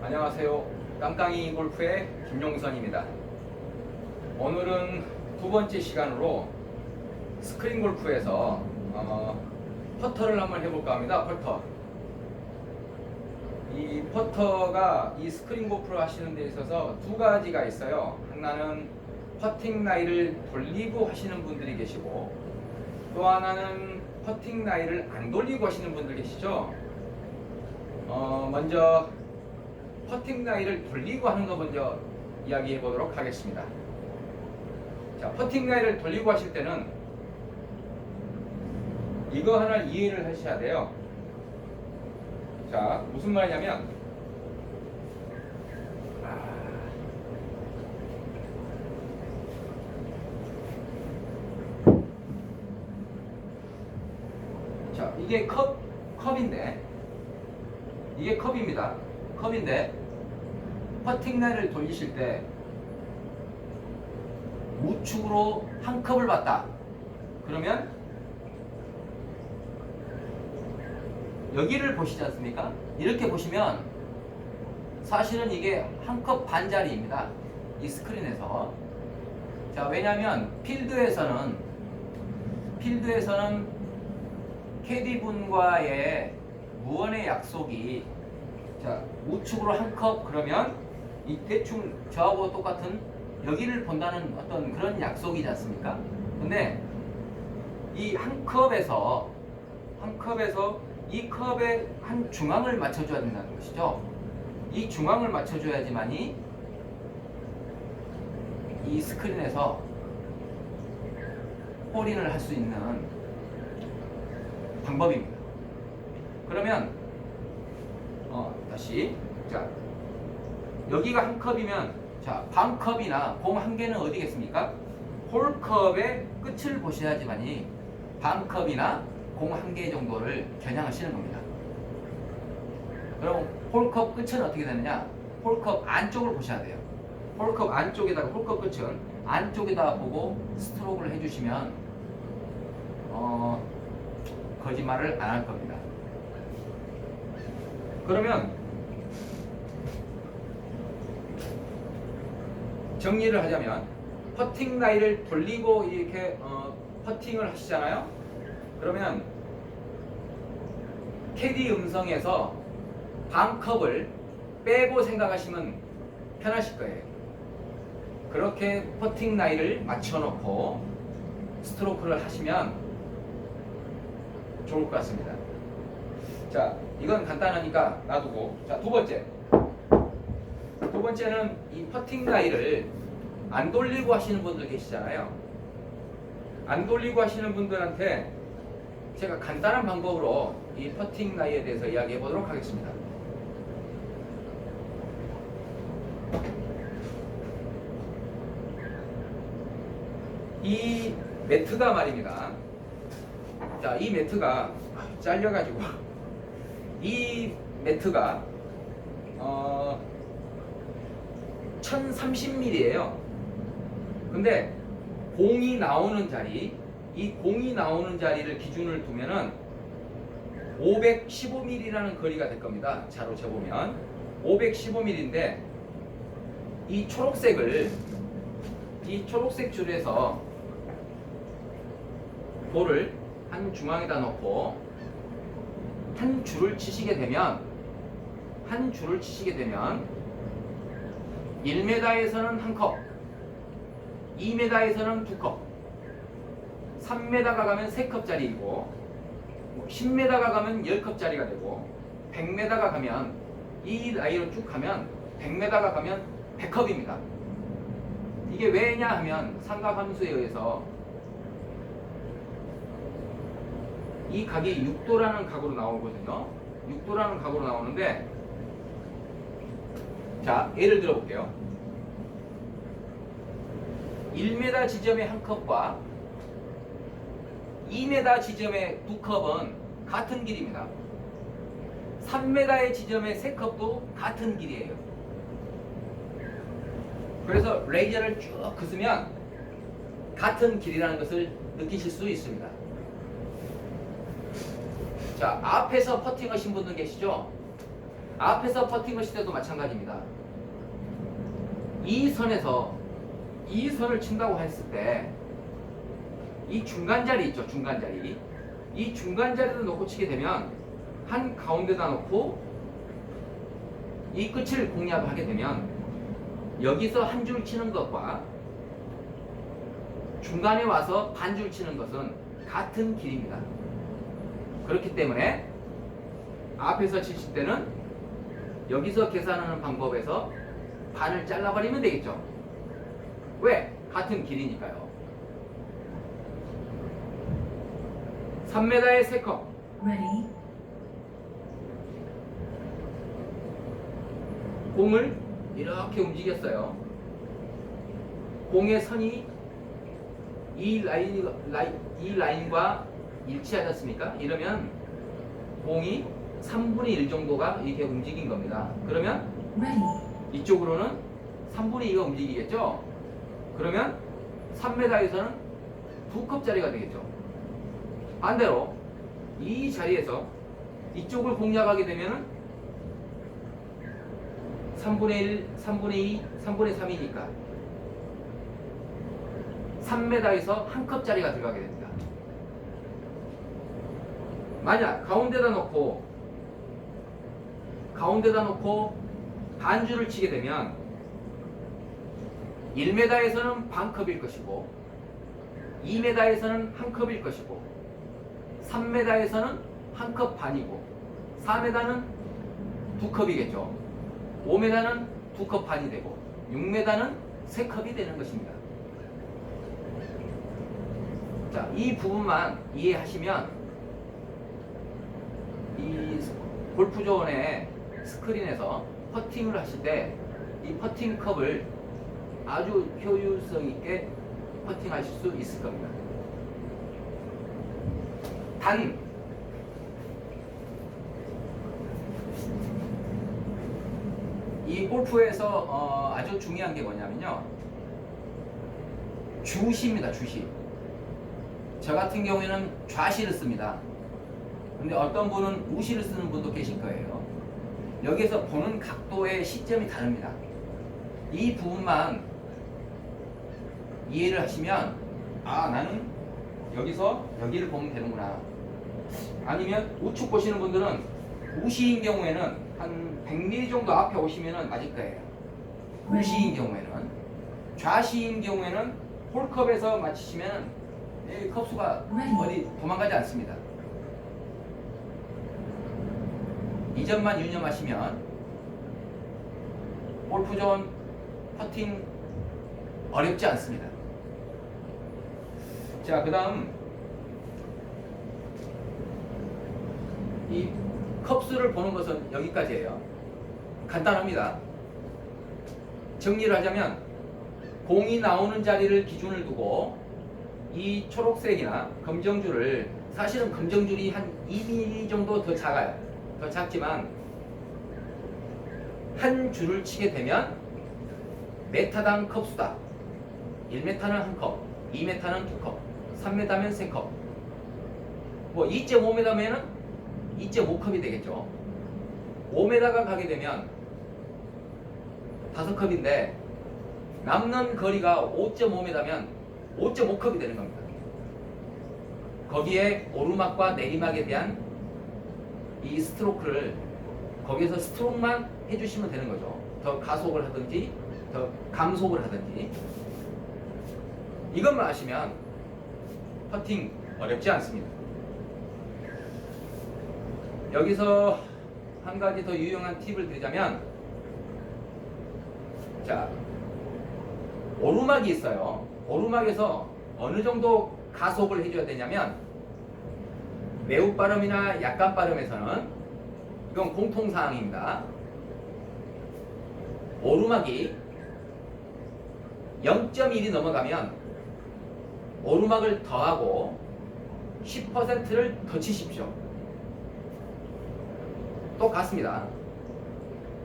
안녕하세요. 깡깡이 골프의 김용선입니다. 오늘은 두 번째 시간으로 스크린 골프에서 퍼터를 한번 해볼까 합니다. 퍼터. 이 퍼터가 이 스크린 골프를 하시는 데 있어서 두 가지가 있어요. 하나는 퍼팅 라이를 돌리고 하시는 분들이 계시고, 또 하나는 퍼팅 라이를 안 돌리고 하시는 분들 계시죠. 먼저 퍼팅 라이를 돌리고 하는 거 먼저 이야기해 보도록 하겠습니다. 자, 퍼팅 라이를 돌리고 하실 때는 이거 하나를 이해를 하셔야 돼요. 자, 무슨 말이냐면 자, 이게 컵인데, 이게 컵입니다. 컵인데 퍼팅 라인을 돌리실 때 우측으로 한 컵을 봤다. 그러면 여기를 보시지 않습니까? 이렇게 보시면 사실은 이게 한 컵 반짜리입니다. 이 스크린에서. 자, 왜냐하면 필드에서는 캐디분과의 무언의 약속이, 자, 우측으로 한 컵 그러면 이 대충 저하고 똑같은 여기를 본다는 어떤 그런 약속이지 않습니까? 근데 이 한 컵에서 이 컵의 한 중앙을 맞춰줘야 된다는 것이죠. 이 중앙을 맞춰줘야지만이 이 스크린에서 홀인을 할 수 있는 방법입니다. 그러면 다시, 자, 여기가 한 컵이면, 자, 반 컵이나 공 한 개는 어디겠습니까? 홀컵의 끝을 보셔야지만이 반 컵이나 공 한 개 정도를 겨냥하시는 겁니다. 그럼 홀컵 끝은 어떻게 되느냐? 홀컵 안쪽을 보셔야 돼요. 홀컵 안쪽에다가, 홀컵 끝은 안쪽에다가 보고 스트로크를 해주시면 거짓말을 안 할 겁니다. 그러면 정리를 하자면, 퍼팅 라이를 돌리고 이렇게 퍼팅을 하시잖아요. 그러면 캐디 음성에서 반컵을 빼고 생각하시면 편하실 거예요. 그렇게 퍼팅 라이를 맞춰놓고 스트로크를 하시면 좋을 것 같습니다. 자, 이건 간단하니까 놔두고, 자, 두 번째는 이 퍼팅 라이를 안 돌리고 하시는 분들 계시잖아요. 안 돌리고 하시는 분들한테 제가 간단한 방법으로 이 퍼팅 라이에 대해서 이야기해 보도록 하겠습니다. 이 매트가 말입니다. 자, 이 매트가 잘려가지고 이 매트가 1030mm예요. 근데 공이 나오는 자리, 이 공이 나오는 자리를 기준을 두면은 515mm라는 거리가 될 겁니다. 자로 재보면 515mm인데, 이 초록색 줄에서 볼을 한 중앙에다 놓고 한 줄을 치시게 되면 1m에서는 한 컵, 2m에서는 두 컵, 3m가 가면 3컵짜리이고, 10m가 가면 10컵짜리가 되고, 100m가 가면, 이 라인으로 쭉 가면 100m가 가면 100컵입니다. 이게 왜냐 하면 삼각함수에 의해서 이 각이 6도라는 각으로 나오거든요. 6도라는 각으로 나오는데, 자, 예를 들어 볼게요. 1m 지점의 한 컵과 2m 지점의 두 컵은 같은 길입니다. 3m의 지점의 세 컵도 같은 길이에요. 그래서 레이저를 쭉 긋으면 같은 길이라는 것을 느끼실 수 있습니다. 자, 앞에서 퍼팅하신 분들 계시죠? 앞에서 퍼팅을 칠 때도 마찬가지입니다. 이 선에서 이 선을 친다고 했을 때 이 중간 자리 있죠, 중간 자리. 이 중간 자리를 놓고 치게 되면 한 가운데다 놓고 이 끝을 공략을 하게 되면 여기서 한 줄 치는 것과 중간에 와서 반 줄 치는 것은 같은 길입니다. 그렇기 때문에 앞에서 치실 때는 여기서 계산하는 방법에서 반을 잘라버리면 되겠죠. 왜? 같은 길이니까요. 3m의 3컵. Ready. 공을 이렇게 움직였어요. 공의 선이 이 라인과 일치하지 않습니까? 이러면 공이 3분의 1 정도가 이렇게 움직인 겁니다. 그러면 Ready. 이쪽으로는 3분의 2가 움직이겠죠? 그러면 3m에서는 2컵짜리가 되겠죠. 반대로 이 자리에서 이쪽을 공략하게 되면 3분의 1, 3분의 2, 3분의 3이니까 3m에서 한 컵짜리가 들어가게 됩니다. 만약 가운데다 놓고 반주를 치게 되면 1m에서는 반 컵일 것이고 2m에서는 한 컵일 것이고 3m에서는 한 컵 반이고 4m는 두 컵이겠죠. 5m는 두 컵 반이 되고 6m는 세 컵이 되는 것입니다. 자, 이 부분만 이해하시면 이 골프존의 스크린에서 퍼팅을 하실 때 이 퍼팅 컵을 아주 효율성 있게 퍼팅하실 수 있을 겁니다. 단 이 골프에서 아주 중요한 게 뭐냐면요, 주시입니다. 주시. 저 같은 경우에는 좌시를 씁니다. 근데 어떤 분은 우시를 쓰는 분도 계실 거예요. 여기서 보는 각도의 시점이 다릅니다. 이 부분만 이해를 하시면 나는 여기서 여기를 보면 되는구나. 아니면 우측 보시는 분들은 우시인 경우에는 한 100mm 정도 앞에 오시면 맞을 거예요. 우시인 경우에는. 좌시인 경우에는 홀컵에서 맞히시면 컵수가 어디 도망가지 않습니다. 이 점만 유념하시면 골프존 퍼팅 어렵지 않습니다. 자, 그 다음 이 컵수를 보는 것은 여기까지예요. 간단합니다. 정리를 하자면 공이 나오는 자리를 기준을 두고 이 초록색이나 검정줄을, 사실은 검정줄이 한 2mm 정도 더 작아요. 더 작지만 한 줄을 치게 되면 메타당 컵수다. 1m는 한 컵, 2m는 두 컵, 3m면 세 컵. 뭐 2.5m면은 2.5컵이 되겠죠. 5m가 가게 되면 5컵인데 남는 거리가 5.5m면 5.5컵이 되는 겁니다. 거기에 오르막과 내리막에 대한 이 스트로크를 거기에서 스트로크만 해주시면 되는 거죠. 더 가속을 하든지 더 감속을 하든지. 이것만 아시면 퍼팅 어렵지 않습니다. 여기서 한 가지 더 유용한 팁을 드리자면, 자, 오르막이 있어요. 오르막에서 어느 정도 가속을 해줘야 되냐면, 매우 빠름이나 약간 빠름에서는 이건 공통사항입니다. 오르막이 0.1이 넘어가면 오르막을 더하고 10%를 더 치십시오. 똑같습니다.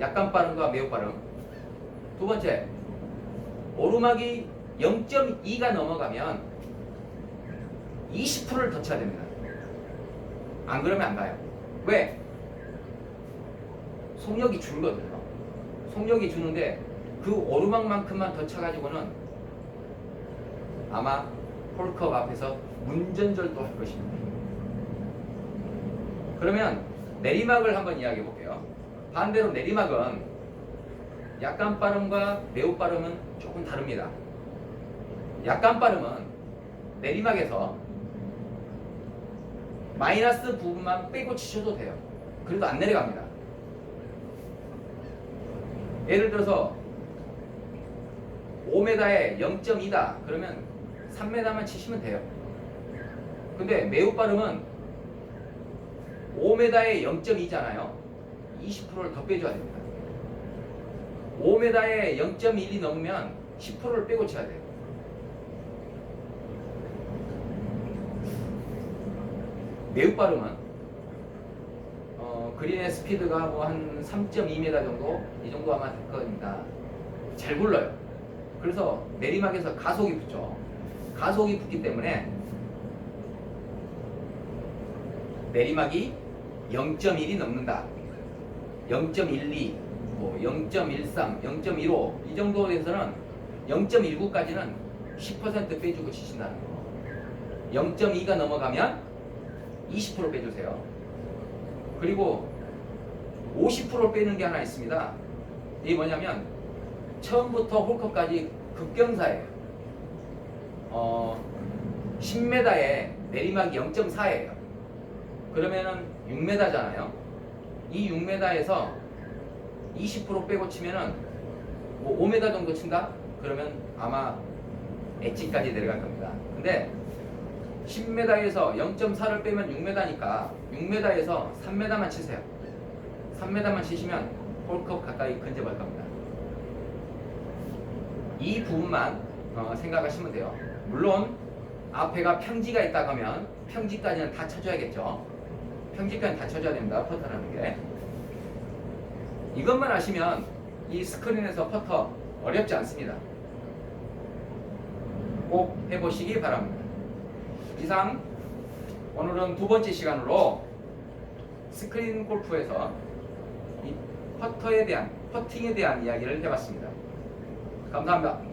약간 빠름과 매우 빠름. 두 번째, 오르막이 0.2가 넘어가면 20%를 더 쳐야 됩니다. 안 그러면 안 가요. 왜? 속력이 줄거든요. 속력이 주는데 그 오르막만큼만 더 차가지고는 아마 홀컵 앞에서 문전절도 할 것입니다. 그러면 내리막을 한번 이야기해 볼게요. 반대로 내리막은 약간 빠름과 매우 빠름은 조금 다릅니다. 약간 빠름은 내리막에서 마이너스 부분만 빼고 치셔도 돼요. 그래도 안 내려갑니다. 예를 들어서 5m에 0.2다 그러면 3m만 치시면 돼요. 근데 매우 빠름은 5m에 0.2잖아요. 20%를 더 빼줘야 됩니다. 5m에 0.12 넘으면 10%를 빼고 쳐야 돼요. 매우 빠름은 그린의 스피드가 뭐 한 3.2m 정도 이 정도 아마 될 겁니다. 잘 굴러요. 그래서 내리막에서 가속이 붙죠. 가속이 붙기 때문에 내리막이 0.1이 넘는다. 0.12, 뭐 0.13, 0.15 이 정도에서는 0.19까지는 10% 빼주고 치신다는 거. 0.2가 넘어가면 20% 빼주세요. 그리고 50% 빼는 게 하나 있습니다. 이게 뭐냐면 처음부터 홀컵까지 급경사예요. 10m에 내리막이 0.4예요. 그러면은 6m잖아요. 이 6m에서 20% 빼고 치면은 뭐 5m 정도 친다? 그러면 아마 엣지까지 내려갈 겁니다. 근데 10m에서 0.4를 빼면 6m니까 6m에서 3m만 치세요. 3m만 치시면 홀컵 가까이 근접할 겁니다. 이 부분만 생각하시면 돼요. 물론 앞에가 평지가 있다고 하면 평지까지는 다 쳐줘야겠죠. 평지까지는 다 쳐줘야 됩니다. 퍼터라는 게. 이것만 아시면 이 스크린에서 퍼터 어렵지 않습니다. 꼭 해보시기 바랍니다. 이상 오늘은 두 번째 시간으로 스크린 골프에서 이 퍼팅에 대한 이야기를 해봤습니다. 감사합니다.